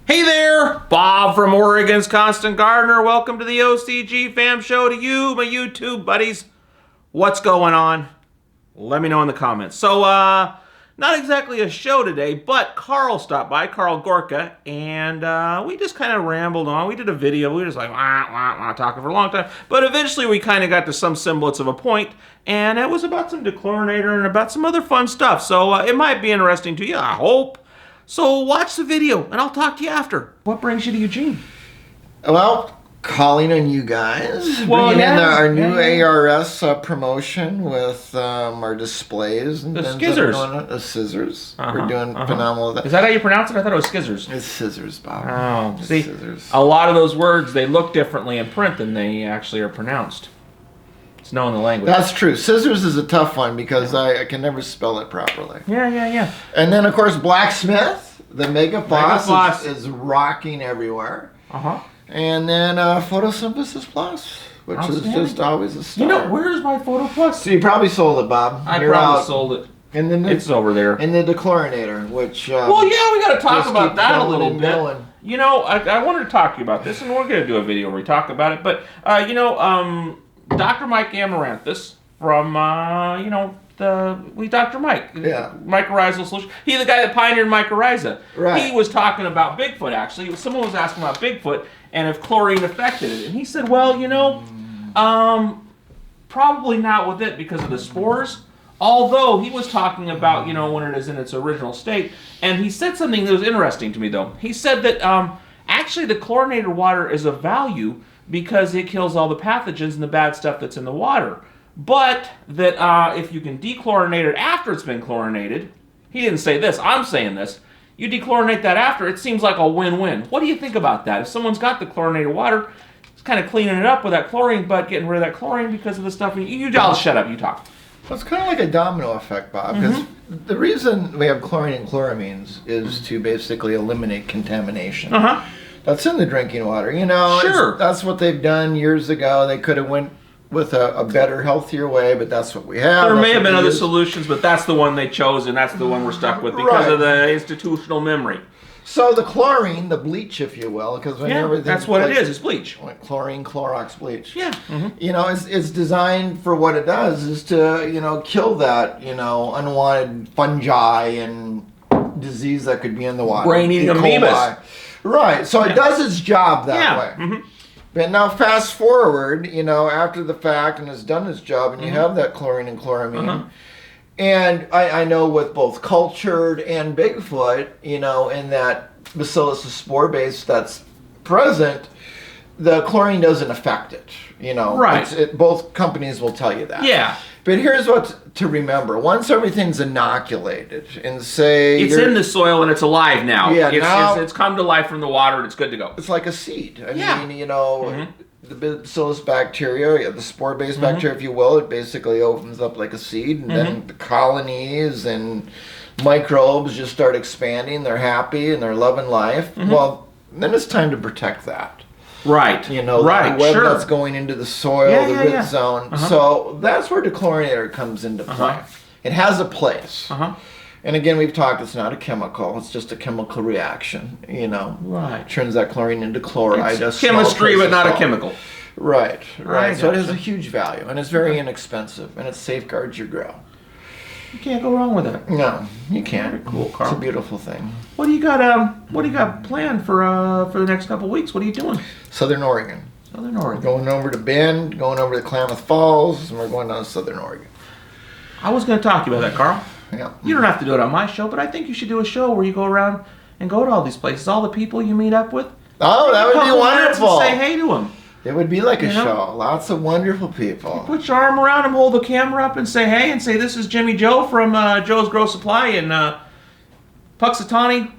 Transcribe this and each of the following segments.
Hey there, Bob from Oregon's Constant Gardener. Welcome to the OCGFAM show to you, my YouTube buddies. What's going on? Let me know in the comments. So, not exactly a show today, but Carl stopped by, Carl Gorka, and we just kind of rambled on. We did a video. We were just like, talking for a long time. But eventually we kind of got to some semblance of a point, and it was about some dechlorinator and about some other fun stuff. So it might be interesting to you, I hope. So watch the video, and I'll talk to you after. What brings you to Eugene? Well, calling on you guys. Bringing in our new ARS promotion with our displays. And the scissors. Scissors. We're doing phenomenal with that. Is that how you pronounce it? I thought it was scissors. It's scissors, Bob. Oh, it's see, scissors. A lot of those words, they look differently in print than they actually are pronounced. It's knowing the language. That's true. Scissors is a tough one because I can never spell it properly. Yeah. And then, of course, Blacksmith, the Mega Floss is rocking everywhere. And then Photosynthesis Plus, which is just always a star. You know, where's my Photo Plus? So you probably sold it, Bob. I probably sold it. And then it's over there. And the dechlorinator, which... well, yeah, we got to talk about that a little bit. You know, I wanted to talk to you about this, and we're going to do a video where we talk about it. But, you know, Dr. Mike Amaranthus from, you know, Dr. Mike. Yeah. Mycorrhizal Solution. He's the guy that pioneered mycorrhiza. Right. He was talking about Bigfoot, actually. Someone was asking about Bigfoot and if chlorine affected it. And he said, well, you know, probably not with it because of the spores. Although he was talking about, you know, when it is in its original state. And he said something that was interesting to me, though. He said that actually the chlorinated water is of value because it kills all the pathogens and the bad stuff that's in the water. But that if you can dechlorinate it after it's been chlorinated, he didn't say this, I'm saying this, you dechlorinate that after, it seems like a win-win. What do you think about that? If someone's got the chlorinated water, it's kind of cleaning it up with that chlorine, but getting rid of that chlorine because of the stuff. I'll shut up, you talk. Well, it's kind of like a domino effect, Bob, because the reason we have chlorine and chloramines is to basically eliminate contamination. That's in the drinking water. You know, that's what they've done years ago. They could have went with a better, healthier way, but that's what we have. There may have been other solutions, but that's the one they chose, and that's the one we're stuck with because of the institutional memory. So the chlorine, the bleach, if you will, because that's what it is. It's bleach. Chlorine, Clorox bleach. Yeah. You know, it's designed for what it does is to, you know, kill that, you know, unwanted fungi and disease that could be in the water. Brain-eating amoebas. Right. So it does its job that way. But now fast forward, you know, after the fact, and it's done its job, and you have that chlorine and chloramine. And I know with both cultured and Bigfoot, you know, in that Bacillus spore base that's present, the chlorine doesn't affect it, you know. Right. Both companies will tell you that. Yeah. But here's what to remember. Once everything's inoculated and say... It's in the soil and it's alive now. Yeah, it's come to life from the water and it's good to go. It's like a seed. I mean, you know, the Bacillus bacteria, the spore-based bacteria, if you will, it basically opens up like a seed, and then the colonies and microbes just start expanding. They're happy and they're loving life. Well, then it's time to protect that. Right. You know, the web that's going into the soil, the root zone. So that's where the chlorinator comes into play. It has a place. And again, we've talked, it's not a chemical. It's just a chemical reaction, you know. Right. Turns that chlorine into chloride. It's chemistry, but not a chemical. Right. So it has a huge value, and it's very inexpensive, and it safeguards your grow. You can't go wrong with that. No, you can't. Very cool, Carl. It's a beautiful thing. What do you got planned for the next couple of weeks? What are you doing? Southern Oregon. Southern Oregon. Going over to Bend, going over to Klamath Falls, and we're going down to Southern Oregon. I was going to talk to you about that, Carl. Yeah. You don't have to do it on my show, but I think you should do a show where you go around and go to all these places, all the people you meet up with. Oh, that would be wonderful. And say hey to them. It would be like a show. Lots of wonderful people. You put your arm around him, hold the camera up, and say hey, and say this is Jimmy Joe from Joe's Grow Supply in Puxatawny,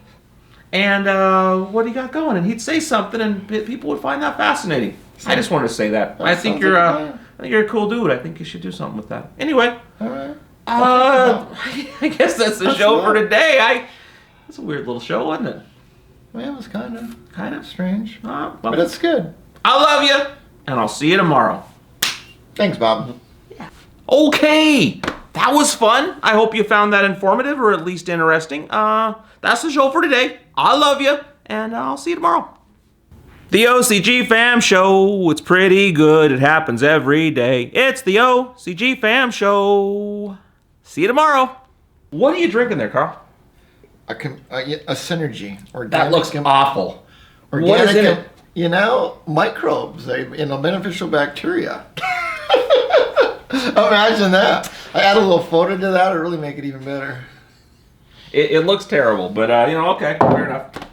and what do you got going? And he'd say something, and people would find that fascinating. I just wanted to say that. I think you're a cool dude. I think you should do something with that. Anyway. All right. I guess that's the show for today. It's a weird little show, wasn't it? Well, it was kind of strange, well, but it's good. I love you, and I'll see you tomorrow. Thanks, Bob. Yeah. Okay, that was fun. I hope you found that informative or at least interesting. That's the show for today. I love you, and I'll see you tomorrow. The OCGFAM show, it's pretty good. It happens every day. It's the OCGFAM show. See you tomorrow. What are you drinking there, Carl? A synergy. That looks awful. Organic, what is in it? Microbes, beneficial bacteria. Imagine that. I add a little photo to that, it'll really make it even better. It looks terrible, but okay, fair enough.